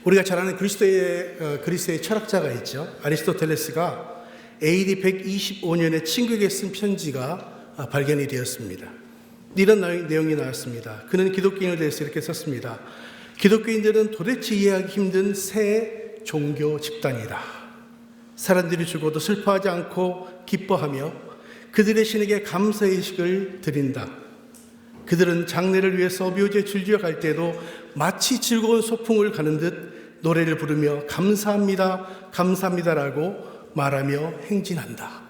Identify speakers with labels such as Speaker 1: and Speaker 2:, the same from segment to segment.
Speaker 1: 우리가 잘 아는 그리스의 철학자가 있죠. 아리스토텔레스가 AD 125년에 친구에게 쓴 편지가 발견이 되었습니다. 이런 내용이 나왔습니다. 그는 기독교인에 대해서 이렇게 썼습니다. 기독교인들은 도대체 이해하기 힘든 새 종교 집단이다. 사람들이 죽어도 슬퍼하지 않고 기뻐하며 그들의 신에게 감사의식을 드린다. 그들은 장례를 위해서 묘지에 줄지어 갈 때도 마치 즐거운 소풍을 가는 듯 노래를 부르며 감사합니다, 감사합니다라고 말하며 행진한다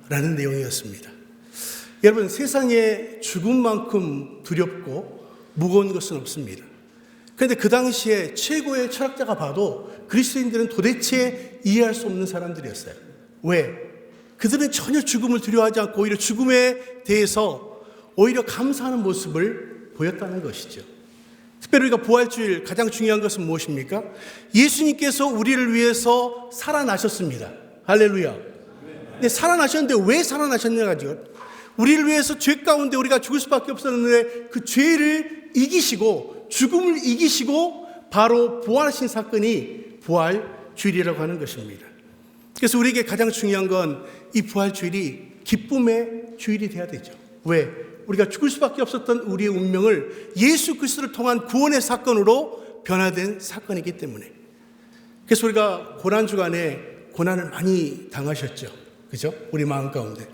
Speaker 1: 라는 내용이었습니다. 여러분, 세상에 죽음만큼 두렵고 무거운 것은 없습니다. 그런데 그 당시에 최고의 철학자가 봐도 그리스도인들은 도대체 이해할 수 없는 사람들이었어요. 왜? 그들은 전혀 죽음을 두려워하지 않고 오히려 죽음에 대해서 오히려 감사하는 모습을 보였다는 것이죠. 특별히 우리가 부활주일 가장 중요한 것은 무엇입니까? 예수님께서 우리를 위해서 살아나셨습니다. 할렐루야. 근데 살아나셨는데 왜 살아나셨냐고요? 우리를 위해서 죄 가운데 우리가 죽을 수밖에 없었는데 그 죄를 이기시고 죽음을 이기시고 바로 부활하신 사건이 부활주일이라고 하는 것입니다. 그래서 우리에게 가장 중요한 건 이 부활주일이 기쁨의 주일이 돼야 되죠. 왜? 우리가 죽을 수밖에 없었던 우리의 운명을 예수 그리스도를 통한 구원의 사건으로 변화된 사건이기 때문에. 그래서 우리가 고난주간에 고난을 많이 당하셨죠. 그죠? 우리 마음 가운데.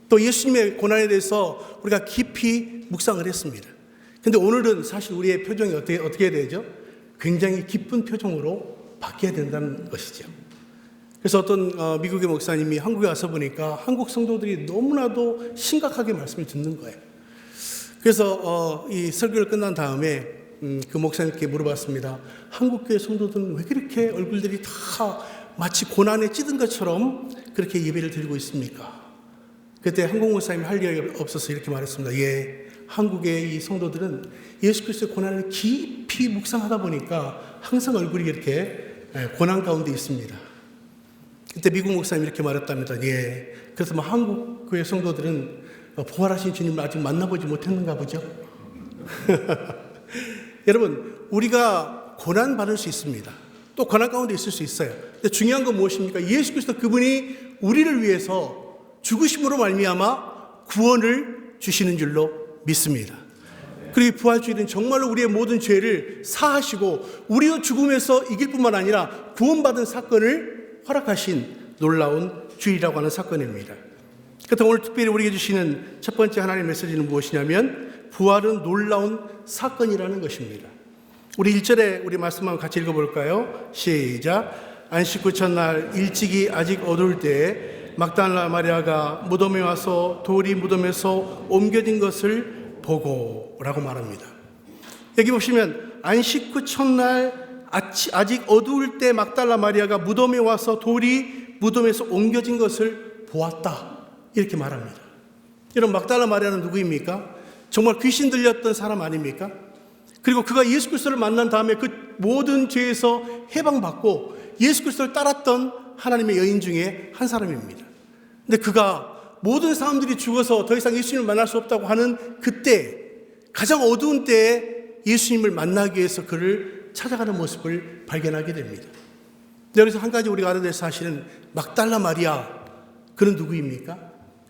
Speaker 1: 또 예수님의 고난에 대해서 우리가 깊이 묵상을 했습니다. 근데 오늘은 사실 우리의 표정이 어떻게 되죠? 굉장히 기쁜 표정으로 바뀌어야 된다는 것이죠. 그래서 어떤 미국의 목사님이 한국에 와서 보니까 한국 성도들이 너무나도 심각하게 말씀을 듣는 거예요. 그래서 이 설교를 끝난 다음에 그 목사님께 물어봤습니다. 한국교회 성도들은 왜 그렇게 얼굴들이 다 마치 고난에 찌든 것처럼 그렇게 예배를 드리고 있습니까? 그때 한국 목사님이 할 얘기가 없어서 이렇게 말했습니다. 예, 한국의 이 성도들은 예수 그리스도의 고난을 깊이 묵상하다 보니까 항상 얼굴이 이렇게 고난 가운데 있습니다. 그때 미국 목사님이 이렇게 말했답니다. 예, 그래서 뭐 한국 교회 성도들은 부활하신 주님을 아직 만나보지 못했는가 보죠. 여러분, 우리가 고난 받을 수 있습니다. 또 고난 가운데 있을 수 있어요. 근데 중요한 건 무엇입니까? 예수 그리스도 그분이 우리를 위해서 죽으심으로 말미암아 구원을 주시는 줄로 믿습니다. 그리고 부활주일은 정말로 우리의 모든 죄를 사하시고 우리의 죽음에서 이길 뿐만 아니라 구원받은 사건을 허락하신 놀라운 주일이라고 하는 사건입니다. 그래서 오늘 특별히 우리에게 주시는 첫 번째 하나님의 메시지는 무엇이냐면 부활은 놀라운 사건이라는 것입니다. 우리 1절에 우리 말씀 한번 같이 읽어볼까요? 시작. 안식 후 첫날 일찍이 아직 어두울 때에 막달라 마리아가 무덤에 와서 돌이 무덤에서 옮겨진 것을 보고 라고 말합니다. 여기 보시면 안식 후 첫날 아직 어두울 때 막달라 마리아가 무덤에 와서 돌이 무덤에서 옮겨진 것을 보았다 이렇게 말합니다. 여러분, 막달라 마리아는 누구입니까? 정말 귀신 들렸던 사람 아닙니까? 그리고 그가 예수 그리스도를 만난 다음에 그 모든 죄에서 해방받고 예수 그리스도를 따랐던 하나님의 여인 중에 한 사람입니다. 근데 그가 모든 사람들이 죽어서 더 이상 예수님을 만날 수 없다고 하는 그때 가장 어두운 때에 예수님을 만나기 위해서 그를 찾아가는 모습을 발견하게 됩니다. 여기서 한 가지 우리가 알아야 될 사실은 막달라 마리아, 그는 누구입니까?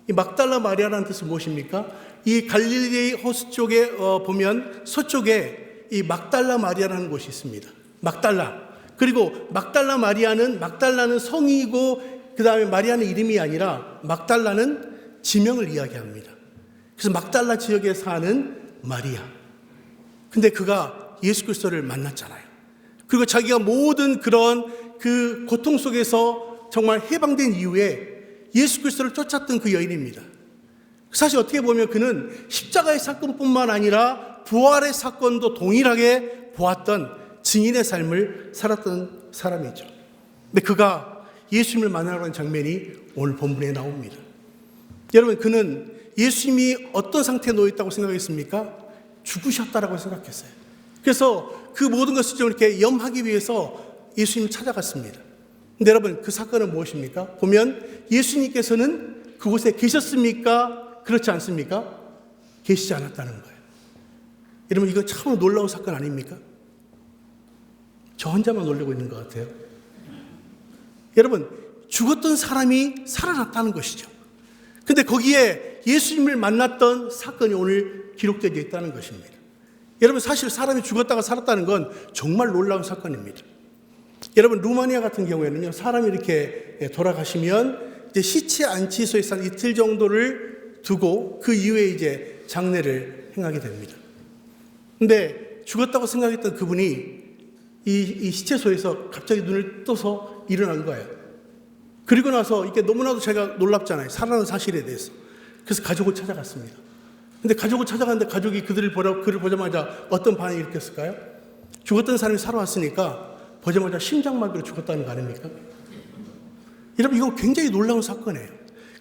Speaker 1: 이 막달라 마리아라는 뜻은 무엇입니까? 이 갈릴리 호수 쪽에 보면 서쪽에 이 막달라 마리아라는 곳이 있습니다. 막달라. 그리고 막달라는 성이고 그 다음에 마리아는 이름이 아니라 막달라는 지명을 이야기합니다. 그래서 막달라 지역에 사는 마리아. 근데 그가 예수 그리스도를 만났잖아요. 그리고 자기가 모든 그런 그 고통 속에서 정말 해방된 이후에 예수 그리스도를 쫓았던 그 여인입니다. 사실 어떻게 보면 그는 십자가의 사건뿐만 아니라 부활의 사건도 동일하게 보았던 증인의 삶을 살았던 사람이죠. 근데 그가 예수님을 만나러 가는 장면이 오늘 본문에 나옵니다. 여러분, 그는 예수님이 어떤 상태에 놓여 있다고 생각했습니까? 죽으셨다라고 생각했어요. 그래서 그 모든 것을 좀 이렇게 염하기 위해서 예수님을 찾아갔습니다. 근데 여러분, 그 사건은 무엇입니까? 보면 예수님께서는 그곳에 계셨습니까? 그렇지 않습니까? 계시지 않았다는 거예요. 여러분, 이거 참 놀라운 사건 아닙니까? 저 혼자만 놀리고 있는 것 같아요. 여러분, 죽었던 사람이 살아났다는 것이죠. 근데 거기에 예수님을 만났던 사건이 오늘 기록되어 있다는 것입니다. 여러분, 사실 사람이 죽었다가 살았다는 건 정말 놀라운 사건입니다. 여러분, 루마니아 같은 경우에는요, 사람이 이렇게 돌아가시면 이제 시체 안치소에서 한 이틀 정도를 두고 그 이후에 이제 장례를 행하게 됩니다. 근데 죽었다고 생각했던 그분이 이 시체소에서 갑자기 눈을 떠서 일어난 거예요. 그리고 나서 이게 너무나도 제가 놀랍잖아요. 살아난 사실에 대해서. 그래서 가족을 찾아갔습니다. 근데 가족을 찾아갔는데 가족이 그를 보자마자 어떤 반응을 일으켰을까요? 죽었던 사람이 살아왔으니까 보자마자 심장마비로 죽었다는 거 아닙니까? 여러분, 이거 굉장히 놀라운 사건이에요.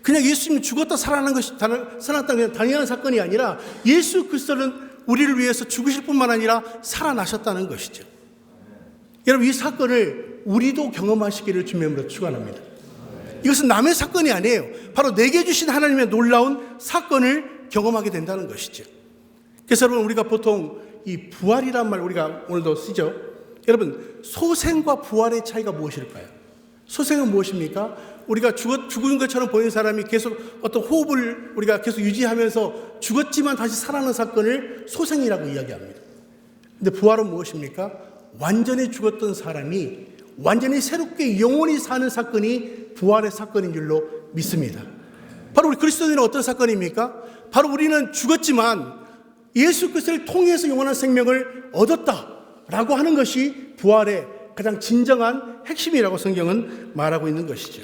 Speaker 1: 그냥 예수님이 죽었다 살아났다는 그냥 당연한 사건이 아니라 예수 그리스도는 우리를 위해서 죽으실 뿐만 아니라 살아나셨다는 것이죠. 여러분, 이 사건을 우리도 경험하시기를 주님으로 축원합니다. 이것은 남의 사건이 아니에요. 바로 내게 주신 하나님의 놀라운 사건을 경험하게 된다는 것이죠. 그래서 여러분, 우리가 보통 이 부활이란 말 우리가 오늘도 쓰죠. 여러분, 소생과 부활의 차이가 무엇일까요? 소생은 무엇입니까? 우리가 죽은 것처럼 보이는 사람이 계속 어떤 호흡을 우리가 계속 유지하면서 죽었지만 다시 살아나는 사건을 소생이라고 이야기합니다. 근데 부활은 무엇입니까? 완전히 죽었던 사람이 완전히 새롭게 영원히 사는 사건이 부활의 사건인 줄로 믿습니다. 바로 우리 그리스도인은 어떤 사건입니까? 바로 우리는 죽었지만 예수 그리스도를 통해서 영원한 생명을 얻었다라고 하는 것이 부활의 가장 진정한 핵심이라고 성경은 말하고 있는 것이죠.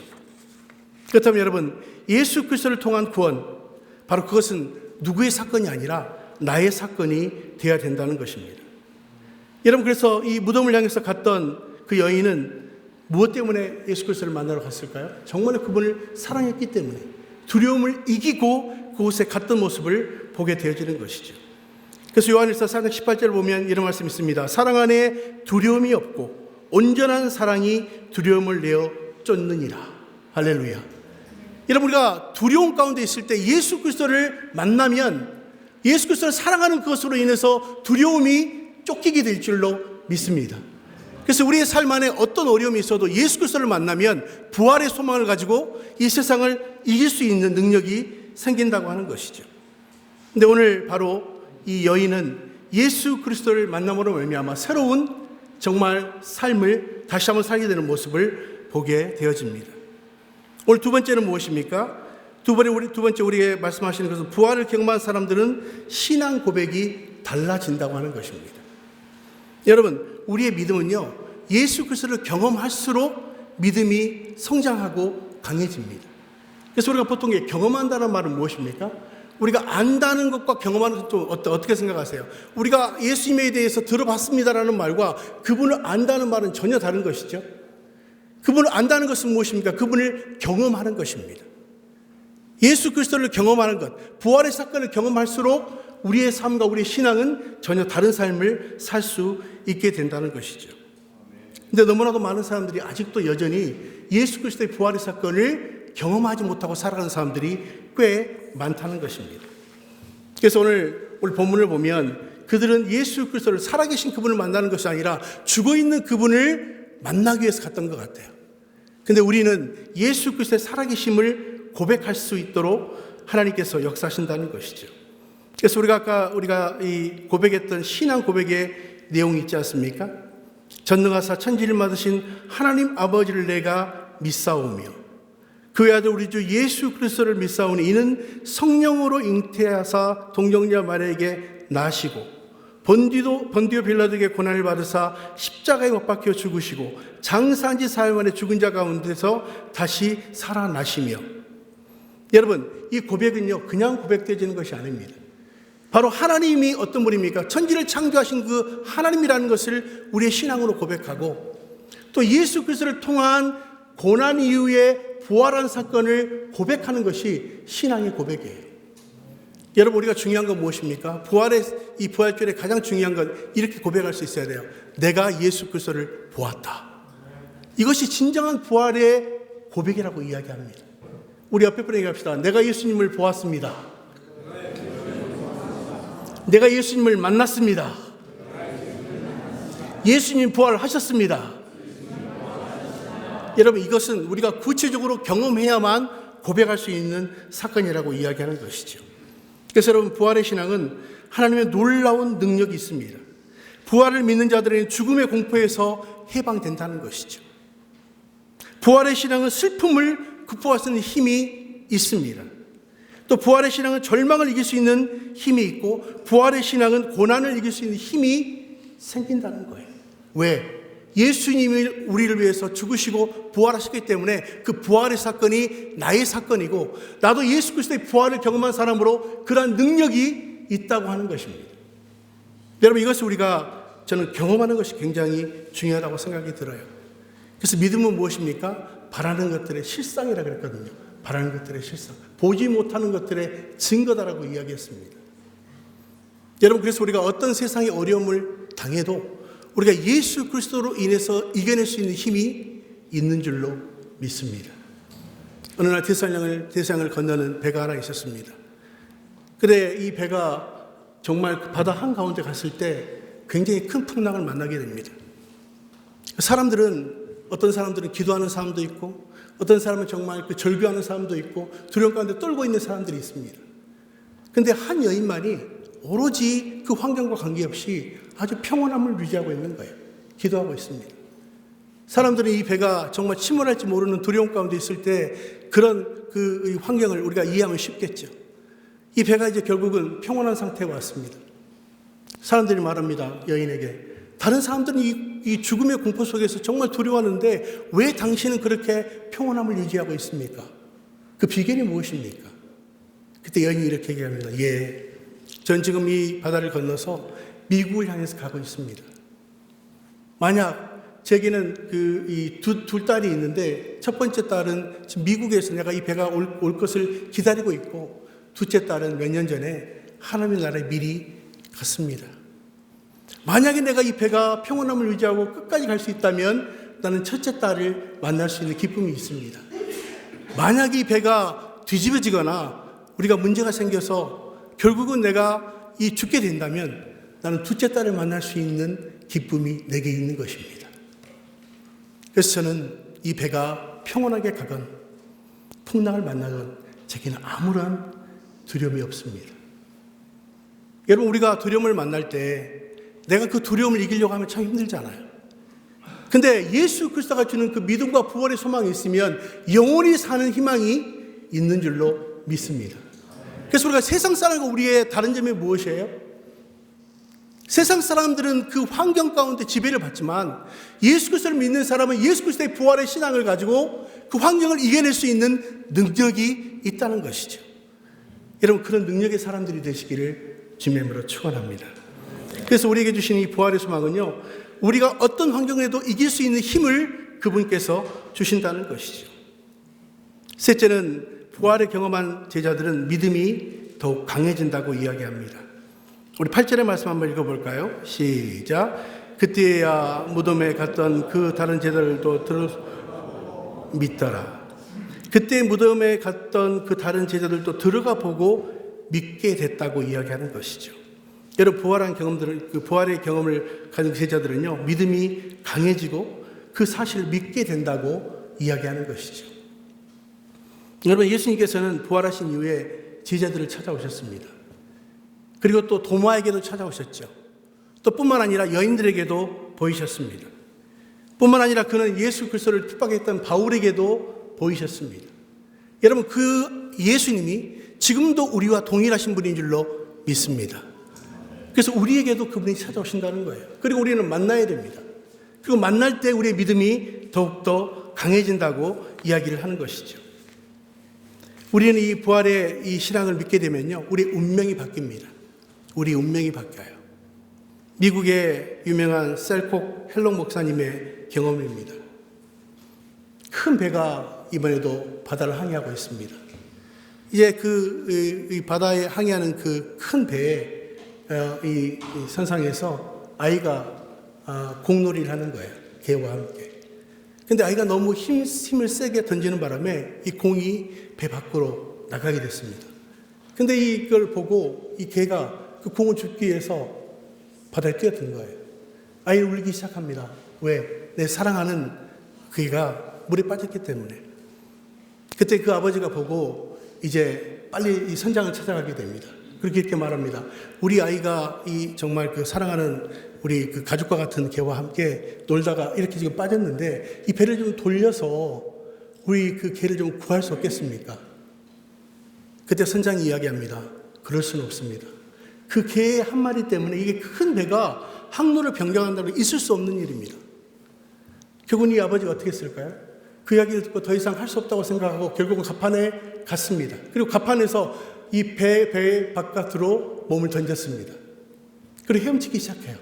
Speaker 1: 그렇다면 여러분, 예수 그리스도를 통한 구원, 바로 그것은 누구의 사건이 아니라 나의 사건이 되어야 된다는 것입니다. 여러분, 그래서 이 무덤을 향해서 갔던 그 여인은 무엇 때문에 예수 그리스도를 만나러 갔을까요? 정말 그분을 사랑했기 때문에 두려움을 이기고 그곳에 갔던 모습을 보게 되어지는 것이죠. 그래서 요한일서 4장 18절을 보면 이런 말씀이 있습니다. 사랑 안에 두려움이 없고 온전한 사랑이 두려움을 내어 쫓느니라. 할렐루야. 여러분, 우리가 두려움 가운데 있을 때 예수 그리스도를 만나면 예수 그리스도를 사랑하는 그것으로 인해서 두려움이 쫓기게 될 줄로 믿습니다. 그래서 우리의 삶 안에 어떤 어려움이 있어도 예수 그리스도를 만나면 부활의 소망을 가지고 이 세상을 이길 수 있는 능력이 생긴다고 하는 것이죠. 근데 오늘 바로 이 여인은 예수 그리스도를 만남으로 말미암아 새로운 정말 삶을 다시 한번 살게 되는 모습을 보게 되어집니다. 오늘 두 번째는 무엇입니까? 두 번째 우리에게 말씀하시는 것은 부활을 경험한 사람들은 신앙 고백이 달라진다고 하는 것입니다. 여러분, 우리의 믿음은요, 예수 그리스도를 경험할수록 믿음이 성장하고 강해집니다. 그래서 우리가 보통 경험한다는 말은 무엇입니까? 우리가 안다는 것과 경험하는 것도 어떻게 생각하세요? 우리가 예수님에 대해서 들어봤습니다라는 말과 그분을 안다는 말은 전혀 다른 것이죠. 그분을 안다는 것은 무엇입니까? 그분을 경험하는 것입니다. 예수 그리스도를 경험하는 것, 부활의 사건을 경험할수록 우리의 삶과 우리의 신앙은 전혀 다른 삶을 살 수 있게 된다는 것이죠. 근데 너무나도 많은 사람들이 아직도 여전히 예수 그리스도의 부활의 사건을 경험하지 못하고 살아가는 사람들이 꽤 많다는 것입니다. 그래서 오늘 본문을 보면 그들은 예수 그리스도를 살아계신 그분을 만나는 것이 아니라 죽어있는 그분을 만나기 위해서 갔던 것 같아요. 근데 우리는 예수 그리스도의 살아계심을 고백할 수 있도록 하나님께서 역사하신다는 것이죠. 그래서 우리가 이 고백했던 신앙 고백의 내용이 있지 않습니까? 전능하사 천지를 만드신 하나님 아버지를 내가 믿사오며 그의 아들 우리 주 예수 그리스도를 믿사오니 이는 성령으로 잉태하사 동정녀 마리아에게 나시고 본디오 빌라도에게 고난을 받으사 십자가에 못 박혀 죽으시고 장사한 지 사흘 만에 죽은 자 가운데서 다시 살아나시며. 여러분, 이 고백은요 그냥 고백되어지는 것이 아닙니다. 바로 하나님이 어떤 분입니까? 천지를 창조하신 그 하나님이라는 것을 우리의 신앙으로 고백하고 또 예수 그리스도를 통한 고난 이후에 부활한 사건을 고백하는 것이 신앙의 고백이에요. 여러분, 우리가 중요한 건 무엇입니까? 이 부활절에 가장 중요한 건 이렇게 고백할 수 있어야 돼요. 내가 예수 그리스도를 보았다. 이것이 진정한 부활의 고백이라고 이야기합니다. 우리 옆에 분에게 합시다. 내가 예수님을 보았습니다. 내가 예수님을 만났습니다. 예수님 부활하셨습니다. 여러분, 이것은 우리가 구체적으로 경험해야만 고백할 수 있는 사건이라고 이야기하는 것이죠. 그래서 여러분, 부활의 신앙은 하나님의 놀라운 능력이 있습니다. 부활을 믿는 자들은 죽음의 공포에서 해방된다는 것이죠. 부활의 신앙은 슬픔을 극복할 수 있는 힘이 있습니다. 또 부활의 신앙은 절망을 이길 수 있는 힘이 있고, 부활의 신앙은 고난을 이길 수 있는 힘이 생긴다는 거예요. 왜? 예수님이 우리를 위해서 죽으시고 부활하셨기 때문에 그 부활의 사건이 나의 사건이고, 나도 예수 그리스도의 부활을 경험한 사람으로 그러한 능력이 있다고 하는 것입니다. 여러분, 이것을 저는 경험하는 것이 굉장히 중요하다고 생각이 들어요. 그래서 믿음은 무엇입니까? 바라는 것들의 실상이라고 그랬거든요. 바라는 것들의 실상, 보지 못하는 것들의 증거다라고 이야기했습니다. 여러분, 그래서 우리가 어떤 세상의 어려움을 당해도 우리가 예수 그리스도로 인해서 이겨낼 수 있는 힘이 있는 줄로 믿습니다. 어느 날 대서양을 건너는 배가 하나 있었습니다. 근데 이 배가 정말 그 바다 한가운데 갔을 때 굉장히 큰 풍랑을 만나게 됩니다. 어떤 사람들은 기도하는 사람도 있고, 어떤 사람은 정말 그 절규하는 사람도 있고, 두려움 가운데 떨고 있는 사람들이 있습니다. 근데 한 여인만이 오로지 그 환경과 관계없이 아주 평온함을 유지하고 있는 거예요. 기도하고 있습니다. 사람들은 이 배가 정말 침몰할지 모르는 두려움 가운데 있을 때 그런 그 환경을 우리가 이해하면 쉽겠죠. 이 배가 이제 결국은 평온한 상태에 왔습니다. 사람들이 말합니다. 여인에게, 다른 사람들은 이 죽음의 공포 속에서 정말 두려워하는데 왜 당신은 그렇게 평온함을 유지하고 있습니까? 그 비결이 무엇입니까? 그때 여인이 이렇게 얘기합니다. 전 지금 이 바다를 건너서 미국을 향해서 가고 있습니다. 만약 제게는 둘 딸이 있는데, 첫 번째 딸은 지금 미국에서 내가 이 배가 올 것을 기다리고 있고, 둘째 딸은 몇 년 전에 하나님의 나라에 미리 갔습니다. 만약에 내가 이 배가 평온함을 유지하고 끝까지 갈 수 있다면 나는 첫째 딸을 만날 수 있는 기쁨이 있습니다. 만약에 이 배가 뒤집어지거나 우리가 문제가 생겨서 결국은 내가 죽게 된다면 나는 둘째 딸을 만날 수 있는 기쁨이 내게 있는 것입니다. 그래서 저는 이 배가 평온하게 가건 풍랑을 만나건 제게는 아무런 두려움이 없습니다. 여러분, 우리가 두려움을 만날 때 내가 그 두려움을 이기려고 하면 참 힘들잖아요. 근데 예수 그리스도가 주는 그 믿음과 부활의 소망이 있으면 영원히 사는 희망이 있는 줄로 믿습니다. 그래서 우리가 세상 사람과 우리의 다른 점이 무엇이에요? 세상 사람들은 그 환경 가운데 지배를 받지만 예수 그리스도를 믿는 사람은 예수 그리스도의 부활의 신앙을 가지고 그 환경을 이겨낼 수 있는 능력이 있다는 것이죠. 여러분, 그런 능력의 사람들이 되시기를 주님의 이름으로 축원합니다. 그래서 우리에게 주신 이 부활의 소망은요, 우리가 어떤 환경에도 이길 수 있는 힘을 그분께서 주신다는 것이죠. 셋째는, 부활을 경험한 제자들은 믿음이 더욱 강해진다고 이야기합니다. 우리 8절의 말씀 한번 읽어볼까요? 시작. 그때야 무덤에 갔던 그 다른 제자들도 믿더라. 그때 무덤에 갔던 그 다른 제자들도 들어가 보고 믿게 됐다고 이야기하는 것이죠. 여러분, 부활의 경험을 가진 제자들은요, 믿음이 강해지고 그 사실을 믿게 된다고 이야기하는 것이죠. 여러분, 예수님께서는 부활하신 이후에 제자들을 찾아오셨습니다. 그리고 또 도마에게도 찾아오셨죠. 또 뿐만 아니라 여인들에게도 보이셨습니다. 뿐만 아니라 그는 예수 그리스도를 핍박했던 바울에게도 보이셨습니다. 여러분, 그 예수님이 지금도 우리와 동일하신 분인 줄로 믿습니다. 그래서 우리에게도 그분이 찾아오신다는 거예요. 그리고 우리는 만나야 됩니다. 그리고 만날 때 우리의 믿음이 더욱더 강해진다고 이야기를 하는 것이죠. 우리는 이 부활의 이 신앙을 믿게 되면요, 우리의 운명이 바뀝니다. 우리 운명이 바뀌어요. 미국의 유명한 셀콕 헬록 목사님의 경험입니다. 큰 배가 이번에도 바다를 항해하고 있습니다. 이제 이 바다에 항해하는 그 큰 배에 이 선상에서 아이가 공놀이를 하는 거예요. 개와 함께. 근데 아이가 너무 힘을 세게 던지는 바람에 이 공이 배 밖으로 나가게 됐습니다. 근데 이걸 보고 이 개가 그 공을 줍기 위해서 바다에 뛰어든 거예요. 아이는 울기 시작합니다. 왜? 내 사랑하는 그 애가 물에 빠졌기 때문에. 그때 그 아버지가 보고 이제 빨리 이 선장을 찾아가게 됩니다. 그렇게 이렇게 말합니다. 우리 아이가 이 정말 그 사랑하는 우리 그 가족과 같은 개와 함께 놀다가 이렇게 지금 빠졌는데 이 배를 좀 돌려서 우리 그 개를 좀 구할 수 없겠습니까? 그때 선장이 이야기합니다. 그럴 수는 없습니다. 그 개 한 마리 때문에 이게 큰 배가 항로를 변경한다고 있을 수 없는 일입니다. 결국은 이 아버지가 어떻게 했을까요? 그 이야기를 듣고 더 이상 할 수 없다고 생각하고 결국은 갑판에 갔습니다. 그리고 갑판에서 이 배 바깥으로 몸을 던졌습니다. 그리고 헤엄치기 시작해요.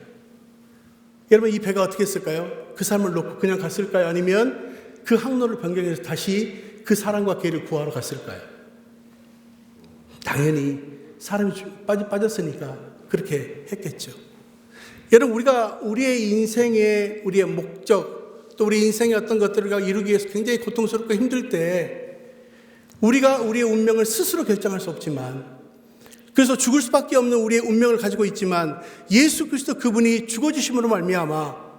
Speaker 1: 여러분, 이 배가 어떻게 했을까요? 그 사람을 놓고 그냥 갔을까요? 아니면 그 항로를 변경해서 다시 그 사람과 개를 구하러 갔을까요? 당연히 사람이 빠졌으니까 그렇게 했겠죠. 여러분, 우리가 우리의 인생의 우리의 목적, 또 우리 인생의 어떤 것들을 이루기 위해서 굉장히 고통스럽고 힘들 때 우리가 우리의 운명을 스스로 결정할 수 없지만, 그래서 죽을 수밖에 없는 우리의 운명을 가지고 있지만 예수 그리스도 그분이 죽어주심으로 말미암아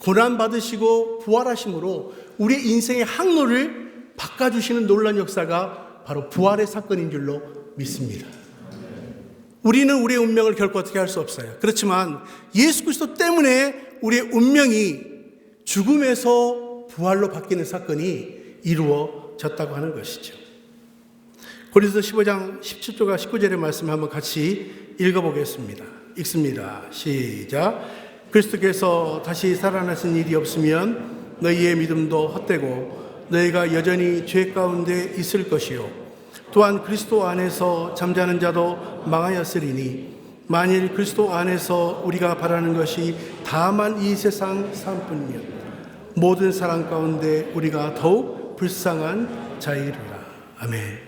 Speaker 1: 고난받으시고 부활하심으로 우리의 인생의 항로를 바꿔주시는 놀라운 역사가 바로 부활의 사건인 줄로 믿습니다. 우리는 우리의 운명을 결코 어떻게 할 수 없어요. 그렇지만 예수 그리스도 때문에 우리의 운명이 죽음에서 부활로 바뀌는 사건이 이루어졌다고 하는 것이죠. 고린도서 15장 17절과 19절의 말씀 한번 같이 읽어보겠습니다. 읽습니다. 시작. 그리스도께서 다시 살아나신 일이 없으면 너희의 믿음도 헛되고 너희가 여전히 죄 가운데 있을 것이요 또한 그리스도 안에서 잠자는 자도 망하였으리니 만일 그리스도 안에서 우리가 바라는 것이 다만 이 세상 삶뿐이면 모든 사람 가운데 우리가 더욱 불쌍한 자이리라. 아멘.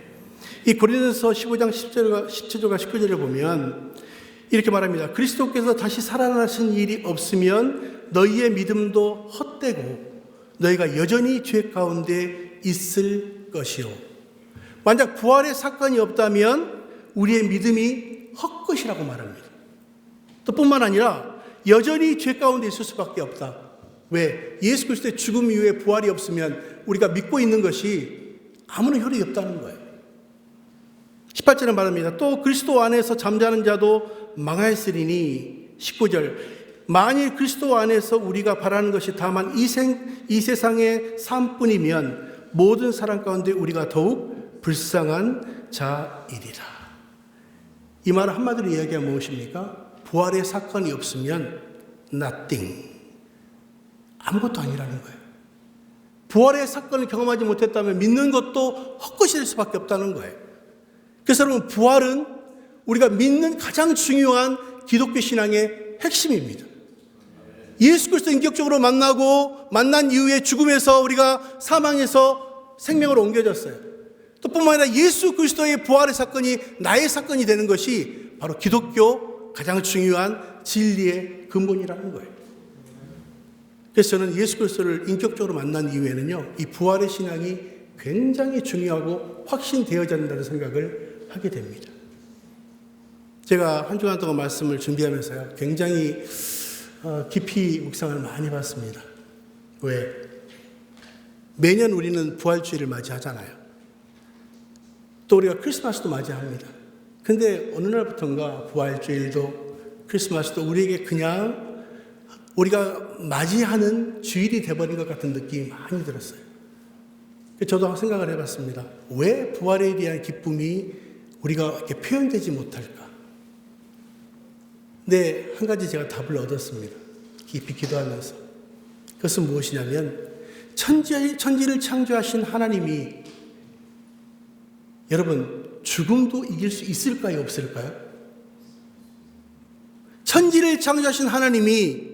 Speaker 1: 이 고린도서 15장 17절과 19절을 보면 이렇게 말합니다. 그리스도께서 다시 살아나신 일이 없으면 너희의 믿음도 헛되고 너희가 여전히 죄 가운데 있을 것이요. 만약 부활의 사건이 없다면 우리의 믿음이 헛것이라고 말합니다. 또 뿐만 아니라 여전히 죄 가운데 있을 수밖에 없다. 왜? 예수 그리스도의 죽음 이후에 부활이 없으면 우리가 믿고 있는 것이 아무런 효력이 없다는 거예요. 18절은 말합니다. 또 그리스도 안에서 잠자는 자도 망하였으리니 19절 만일 그리스도 안에서 우리가 바라는 것이 다만 이 세상의 삶뿐이면 모든 사람 가운데 우리가 더욱 불쌍한 자이리라. 이 말을 한마디로 이야기하면 무엇입니까? 부활의 사건이 없으면 nothing, 아무것도 아니라는 거예요. 부활의 사건을 경험하지 못했다면 믿는 것도 헛것이 될 수밖에 없다는 거예요. 그래서 여러분, 부활은 우리가 믿는 가장 중요한 기독교 신앙의 핵심입니다. 예수 그리스도 인격적으로 만난 이후에 죽음에서 우리가 사망에서 생명으로 옮겨졌어요. 또 뿐만 아니라 예수 그리스도의 부활의 사건이 나의 사건이 되는 것이 바로 기독교 가장 중요한 진리의 근본이라는 거예요. 그래서 저는 예수 그리스도를 인격적으로 만난 이후에는요, 이 부활의 신앙이 굉장히 중요하고 확신되어야 한다는 생각을 하게 됩니다. 제가 한 주간 동안 말씀을 준비하면서요, 굉장히 깊이 묵상을 많이 봤습니다. 왜? 매년 우리는 부활주일을 맞이하잖아요. 또 우리가 크리스마스도 맞이합니다. 근데 어느 날부터인가 부활주일도 크리스마스도 우리에게 그냥 우리가 맞이하는 주일이 돼버린 것 같은 느낌이 많이 들었어요. 저도 생각을 해봤습니다. 왜 부활에 대한 기쁨이 우리가 이렇게 표현되지 못할까? 근데 한 가지 제가 답을 얻었습니다. 깊이 기도하면서. 그것은 무엇이냐면 천지를 창조하신 하나님이 여러분 죽음도 이길 수 있을까요? 없을까요? 천지를 창조하신 하나님이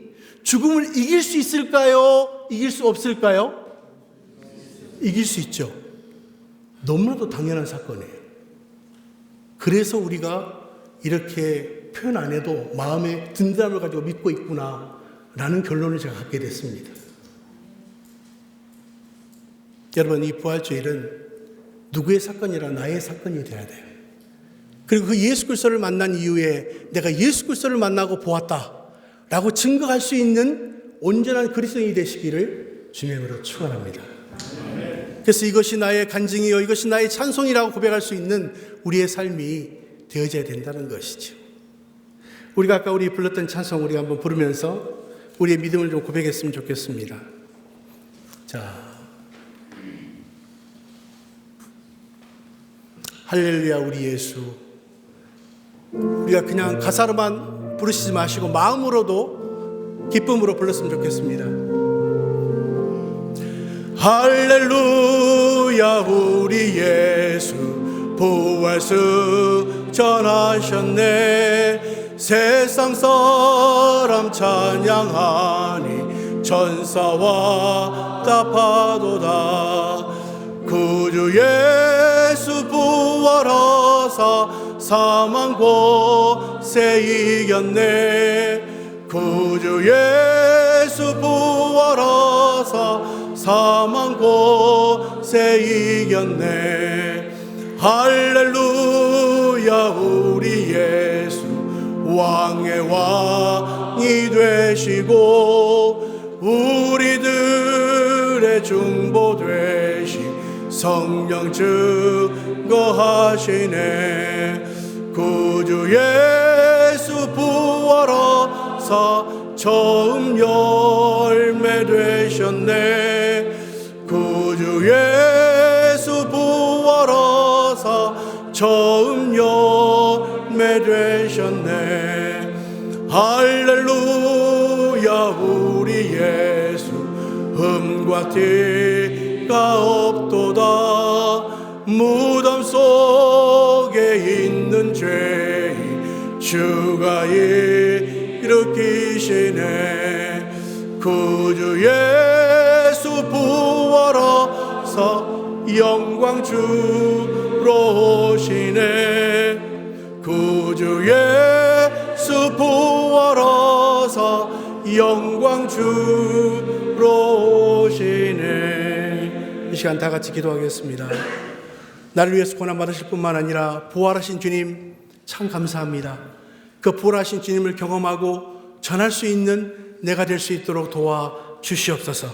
Speaker 1: 죽음을 이길 수 있을까요? 이길 수 없을까요? 이길 수 있죠. 너무나도 당연한 사건이에요. 그래서 우리가 이렇게 표현 안 해도 마음에 든든함을 가지고 믿고 있구나 라는 결론을 제가 갖게 됐습니다. 여러분, 이 부활주일은 누구의 사건이라 나의 사건이 돼야 돼요. 그리고 그 예수 그리스도를 만난 이후에 내가 예수 그리스도를 만나고 보았다 라고 증거할 수 있는 온전한 그리스도인이 되시기를 주님으로 축원합니다. 그래서 이것이 나의 간증이요 이것이 나의 찬송이라고 고백할 수 있는 우리의 삶이 되어져야 된다는 것이죠. 우리가 아까 우리 불렀던 찬송 우리가 한번 부르면서 우리의 믿음을 좀 고백했으면 좋겠습니다. 자, 할렐루야 우리 예수. 우리가 그냥 가사로만 부르시지 마시고 마음으로도 기쁨으로 불렀으면 좋겠습니다. 할렐루야 우리 예수 부활승 전하셨네. 세상 사람 찬양하니 천사와 답하도다. 구주 예수 부활하사 사망 곳에 이겼네. 구주 예수 부활하사 사망 곳에 이겼네. 할렐루야 우리 예수 왕의 왕이 되시고 우리들의 중보 되신 성령 증거하시네. 구주 예수 부활하사 처음 열매 되셨네. 구주 예수 부활하사 처음 열매 되셨네. 할렐루야 우리 예수 흠과 티가 없도다. 무덤 속에 있는 죄인 주가 일으키시네. 구주 예수 부활하사 영광 주로 오시네. 구주 예수 부활하사 영광 주로 오시네. 이 시간 다 같이 기도하겠습니다. 나를 위해서 고난 받으실 뿐만 아니라 부활하신 주님 참 감사합니다. 그 부활하신 주님을 경험하고 전할 수 있는 내가 될 수 있도록 도와 주시옵소서.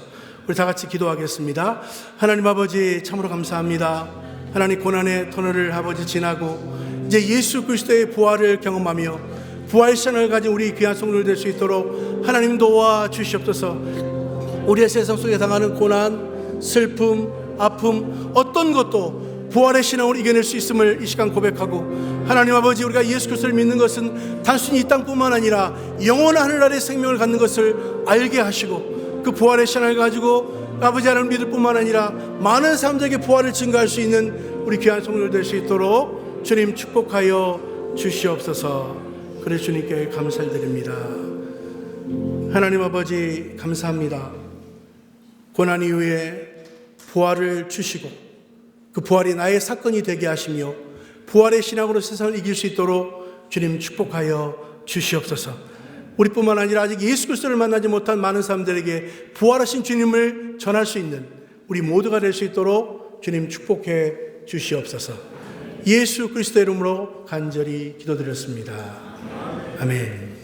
Speaker 1: 우리 다 같이 기도하겠습니다. 하나님 아버지 참으로 감사합니다. 하나님 고난의 터널을 아버지 지나고 이제 예수 그리스도의 부활을 경험하며 부활 신앙을 가진 우리 귀한 성도들 될 수 있도록 하나님 도와 주시옵소서. 우리의 세상 속에 당하는 고난, 슬픔, 아픔 어떤 것도 부활의 신앙으로 이겨낼 수 있음을 이 시간 고백하고 하나님 아버지 우리가 예수 그리스도를 믿는 것은 단순히 이 땅뿐만 아니라 영원한 하늘나라의 생명을 갖는 것을 알게 하시고 그 부활의 신앙을 가지고 아버지 하나님 믿을 뿐만 아니라 많은 사람들에게 부활을 증거할 수 있는 우리 귀한 성도들 될 수 있도록 주님 축복하여 주시옵소서. 그래서 주님께 감사를 드립니다. 하나님 아버지 감사합니다. 고난 이후에 부활을 주시고 그 부활이 나의 사건이 되게 하시며 부활의 신앙으로 세상을 이길 수 있도록 주님 축복하여 주시옵소서. 우리뿐만 아니라 아직 예수 그리스도를 만나지 못한 많은 사람들에게 부활하신 주님을 전할 수 있는 우리 모두가 될 수 있도록 주님 축복해 주시옵소서. 예수 그리스도의 이름으로 간절히 기도드렸습니다. 아멘.